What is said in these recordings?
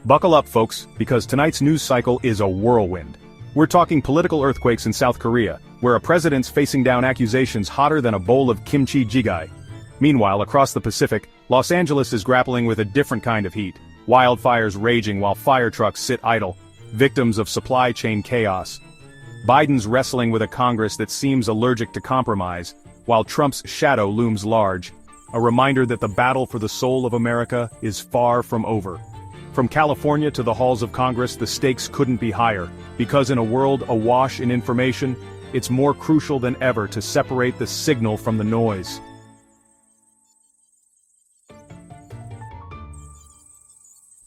Buckle up, folks, because tonight's news cycle is a whirlwind. We're talking political earthquakes in South Korea, where a president's facing down accusations hotter than a bowl of kimchi jjigae. Meanwhile, across the Pacific, Los Angeles is grappling with a different kind of heat. Wildfires raging while fire trucks sit idle, victims of supply chain chaos. Biden's wrestling with a Congress that seems allergic to compromise, while Trump's shadow looms large. A reminder that the battle for the soul of America is far from over. From California to the halls of Congress, the stakes couldn't be higher, because in a world awash in information, it's more crucial than ever to separate the signal from the noise.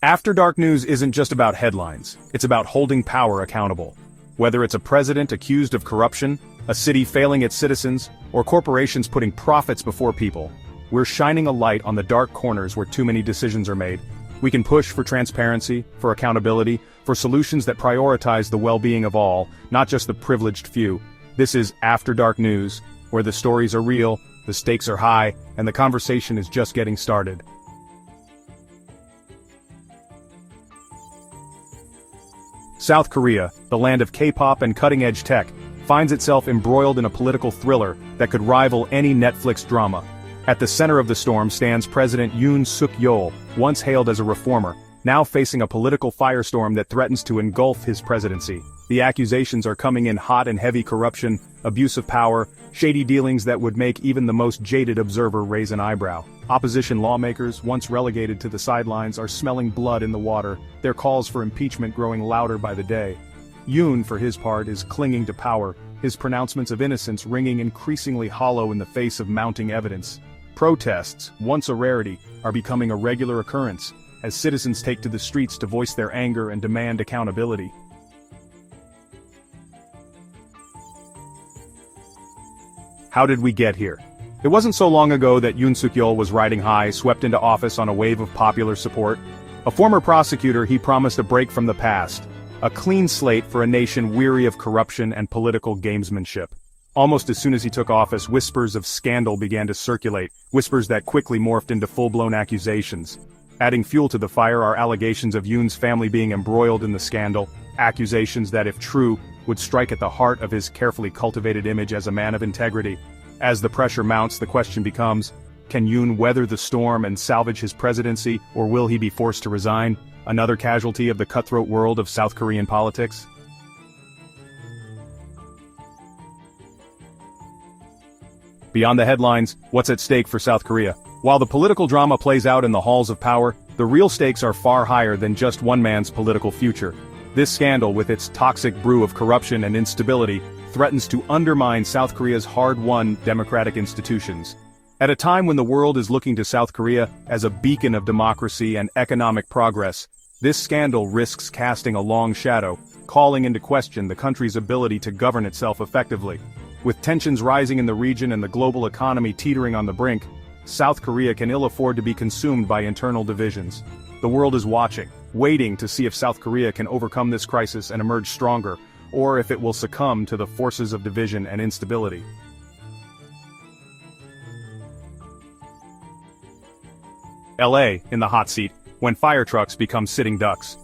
After Dark News isn't just about headlines, it's about holding power accountable. Whether it's a president accused of corruption, a city failing its citizens, or corporations putting profits before people, we're shining a light on the dark corners where too many decisions are made. We can push for transparency, for accountability, for solutions that prioritize the well-being of all, not just the privileged few. This is After Dark News, where the stories are real, the stakes are high, and the conversation is just getting started. South Korea, the land of K-pop and cutting-edge tech, finds itself embroiled in a political thriller that could rival any Netflix drama. At the center of the storm stands President Yoon Suk-yeol, once hailed as a reformer, now facing a political firestorm that threatens to engulf his presidency. The accusations are coming in hot and heavy: corruption, abuse of power, shady dealings that would make even the most jaded observer raise an eyebrow. Opposition lawmakers, once relegated to the sidelines, are smelling blood in the water, their calls for impeachment growing louder by the day. Yoon, for his part, is clinging to power, his pronouncements of innocence ringing increasingly hollow in the face of mounting evidence. Protests, once a rarity, are becoming a regular occurrence, as citizens take to the streets to voice their anger and demand accountability. How did we get here? It wasn't so long ago that Yoon Suk-yeol was riding high, swept into office on a wave of popular support. A former prosecutor, he promised a break from the past, a clean slate for a nation weary of corruption and political gamesmanship. Almost as soon as he took office, whispers of scandal began to circulate, whispers that quickly morphed into full-blown accusations. Adding fuel to the fire are allegations of Yoon's family being embroiled in the scandal, accusations that, if true, would strike at the heart of his carefully cultivated image as a man of integrity. As the pressure mounts, the question becomes, can Yoon weather the storm and salvage his presidency, or will he be forced to resign, another casualty of the cutthroat world of South Korean politics? Beyond the headlines, what's at stake for South Korea? While the political drama plays out in the halls of power, the real stakes are far higher than just one man's political future. This scandal, with its toxic brew of corruption and instability, threatens to undermine South Korea's hard-won democratic institutions. At a time when the world is looking to South Korea as a beacon of democracy and economic progress, this scandal risks casting a long shadow, calling into question the country's ability to govern itself effectively. With tensions rising in the region and the global economy teetering on the brink, South Korea can ill afford to be consumed by internal divisions. The world is watching, waiting to see if South Korea can overcome this crisis and emerge stronger, or if it will succumb to the forces of division and instability. LA, in the hot seat, when fire trucks become sitting ducks.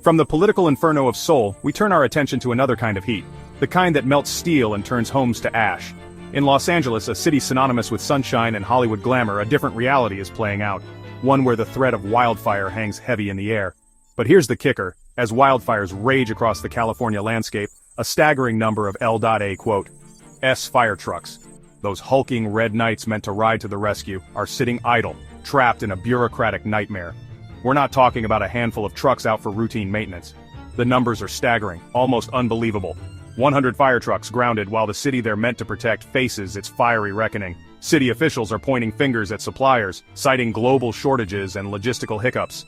From the political inferno of Seoul, we turn our attention to another kind of heat, the kind that melts steel and turns homes to ash. In Los Angeles, a city synonymous with sunshine and Hollywood glamour, a different reality is playing out, one where the threat of wildfire hangs heavy in the air. But here's the kicker: as wildfires rage across the California landscape, a staggering number of L.A.S. fire trucks, those hulking red knights meant to ride to the rescue, are sitting idle, trapped in a bureaucratic nightmare. We're not talking about a handful of trucks out for routine maintenance. The numbers are staggering, almost unbelievable. 100 fire trucks grounded while the city they're meant to protect faces its fiery reckoning. City officials are pointing fingers at suppliers, citing global shortages and logistical hiccups.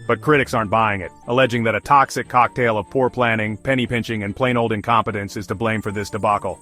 But critics aren't buying it, alleging that a toxic cocktail of poor planning, penny pinching, and plain old incompetence is to blame for this debacle.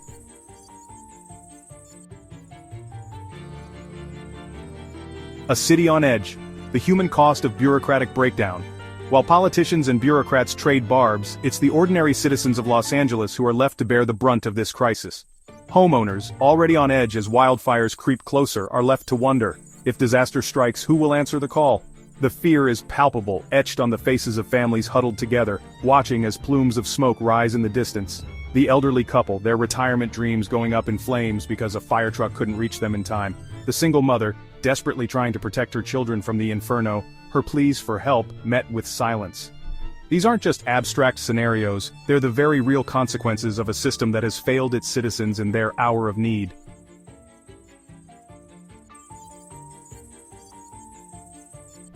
A city on edge, the human cost of bureaucratic breakdown. While politicians and bureaucrats trade barbs, it's the ordinary citizens of Los Angeles who are left to bear the brunt of this crisis. Homeowners, already on edge as wildfires creep closer, are left to wonder, if disaster strikes, who will answer the call? The fear is palpable, etched on the faces of families huddled together, watching as plumes of smoke rise in the distance. The elderly couple, their retirement dreams going up in flames because a fire truck couldn't reach them in time. The single mother, desperately trying to protect her children from the inferno, her pleas for help met with silence. These aren't just abstract scenarios, they're the very real consequences of a system that has failed its citizens in their hour of need.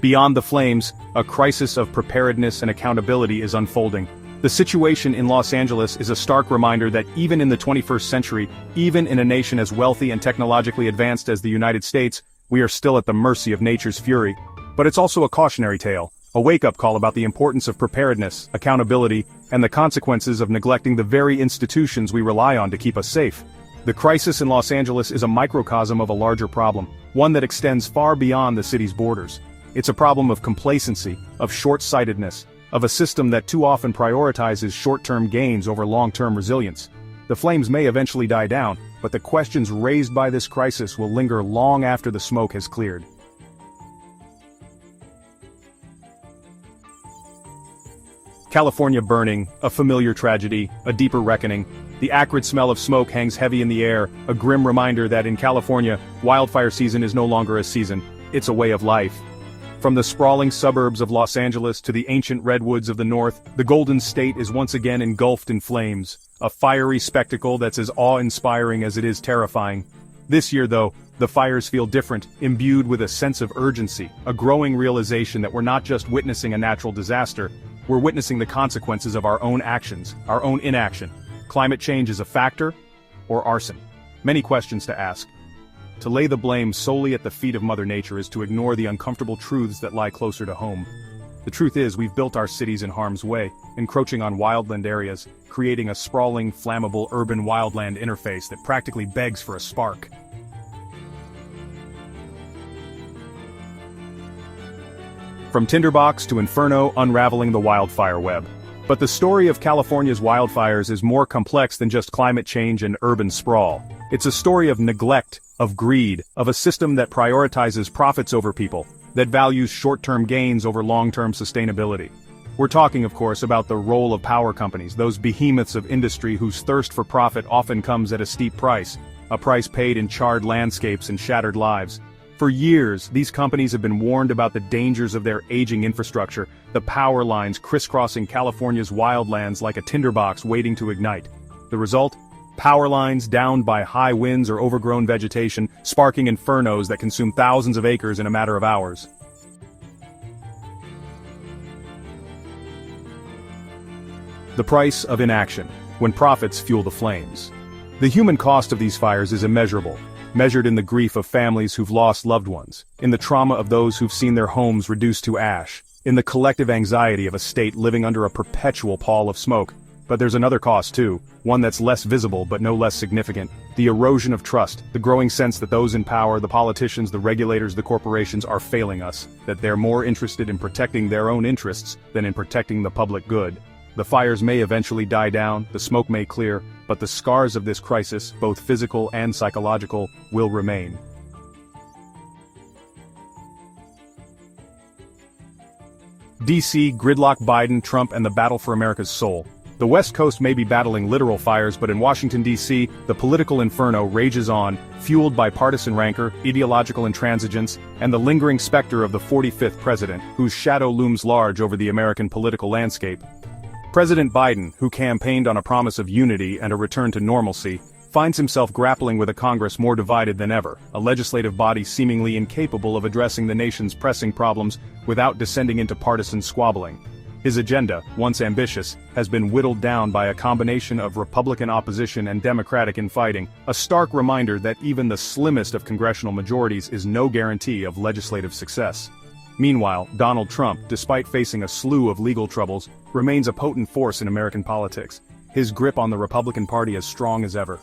Beyond the flames, a crisis of preparedness and accountability is unfolding. The situation in Los Angeles is a stark reminder that even in the 21st century, even in a nation as wealthy and technologically advanced as the United States, we are still at the mercy of nature's fury. But it's also a cautionary tale, a wake-up call about the importance of preparedness, accountability, and the consequences of neglecting the very institutions we rely on to keep us safe. The crisis in Los Angeles is a microcosm of a larger problem, one that extends far beyond the city's borders. It's a problem of complacency, of short-sightedness, of a system that too often prioritizes short-term gains over long-term resilience. The flames may eventually die down, but the questions raised by this crisis will linger long after the smoke has cleared. California burning, a familiar tragedy, a deeper reckoning. The acrid smell of smoke hangs heavy in the air, a grim reminder that in California, wildfire season is no longer a season, it's a way of life. From the sprawling suburbs of Los Angeles to the ancient redwoods of the north, the Golden State is once again engulfed in flames, a fiery spectacle that's as awe-inspiring as it is terrifying. This year, though, the fires feel different, imbued with a sense of urgency, a growing realization that we're not just witnessing a natural disaster, we're witnessing the consequences of our own actions, our own inaction. Climate change is a factor, or arson? Many questions to ask. To lay the blame solely at the feet of Mother Nature is to ignore the uncomfortable truths that lie closer to home. The truth is, we've built our cities in harm's way, encroaching on wildland areas, creating a sprawling, flammable urban wildland interface that practically begs for a spark. From tinderbox to inferno, unraveling the wildfire web. But the story of California's wildfires is more complex than just climate change and urban sprawl. It's a story of neglect, of greed, of a system that prioritizes profits over people, that values short-term gains over long-term sustainability. We're talking, of course, about the role of power companies, those behemoths of industry whose thirst for profit often comes at a steep price, a price paid in charred landscapes and shattered lives. For years, these companies have been warned about the dangers of their aging infrastructure, the power lines crisscrossing California's wildlands like a tinderbox waiting to ignite. The result? Power lines downed by high winds or overgrown vegetation, sparking infernos that consume thousands of acres in a matter of hours. The price of inaction, when profits fuel the flames. The human cost of these fires is immeasurable, measured in the grief of families who've lost loved ones, in the trauma of those who've seen their homes reduced to ash, in the collective anxiety of a state living under a perpetual pall of smoke. But there's another cost too, one that's less visible but no less significant. The erosion of trust, the growing sense that those in power, the politicians, the regulators, the corporations are failing us, that they're more interested in protecting their own interests than in protecting the public good. The fires may eventually die down, the smoke may clear, but the scars of this crisis, both physical and psychological, will remain. DC, gridlock, Biden, Trump, and the battle for America's soul. The West Coast may be battling literal fires, but in Washington, D.C., the political inferno rages on, fueled by partisan rancor, ideological intransigence, and the lingering specter of the 45th president, whose shadow looms large over the American political landscape. President Biden, who campaigned on a promise of unity and a return to normalcy, finds himself grappling with a Congress more divided than ever, a legislative body seemingly incapable of addressing the nation's pressing problems without descending into partisan squabbling. His agenda, once ambitious, has been whittled down by a combination of Republican opposition and Democratic infighting, a stark reminder that even the slimmest of congressional majorities is no guarantee of legislative success. Meanwhile, Donald Trump, despite facing a slew of legal troubles, remains a potent force in American politics, his grip on the Republican Party as strong as ever.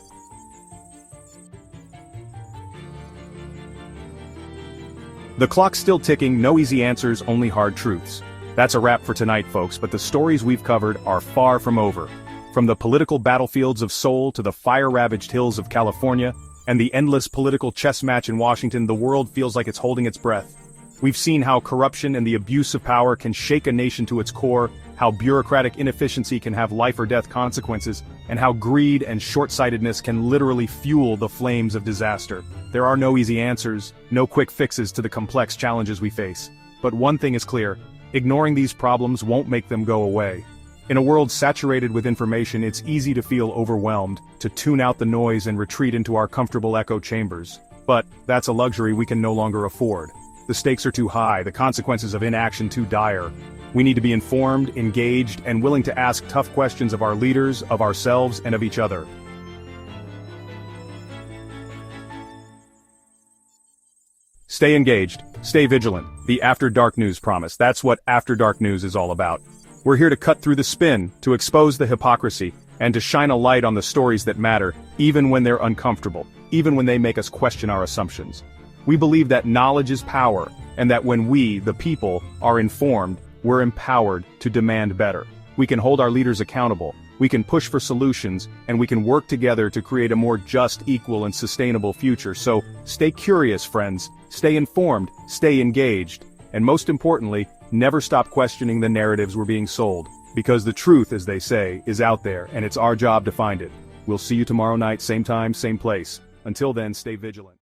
The clock's still ticking, no easy answers, only hard truths. That's a wrap for tonight, folks, but the stories we've covered are far from over. From the political battlefields of Seoul to the fire-ravaged hills of California, and the endless political chess match in Washington, the world feels like it's holding its breath. We've seen how corruption and the abuse of power can shake a nation to its core, how bureaucratic inefficiency can have life or death consequences, and how greed and short-sightedness can literally fuel the flames of disaster. There are no easy answers, no quick fixes to the complex challenges we face. But one thing is clear: ignoring these problems won't make them go away. In a world saturated with information, it's easy to feel overwhelmed, to tune out the noise and retreat into our comfortable echo chambers. But that's a luxury we can no longer afford. The stakes are too high, the consequences of inaction too dire. We need to be informed, engaged, and willing to ask tough questions of our leaders, of ourselves, and of each other. Stay engaged, stay vigilant. The After Dark News promise. That's what After Dark News is all about. We're here to cut through the spin, to expose the hypocrisy, and to shine a light on the stories that matter, even when they're uncomfortable, even when they make us question our assumptions. We believe that knowledge is power, and that when we, the people, are informed, we're empowered to demand better. We can hold our leaders accountable, we can push for solutions, and we can work together to create a more just, equal, and sustainable future. So, stay curious, friends, stay informed, stay engaged, and most importantly, never stop questioning the narratives we're being sold. Because the truth, as they say, is out there, and it's our job to find it. We'll see you tomorrow night, same time, same place. Until then, stay vigilant.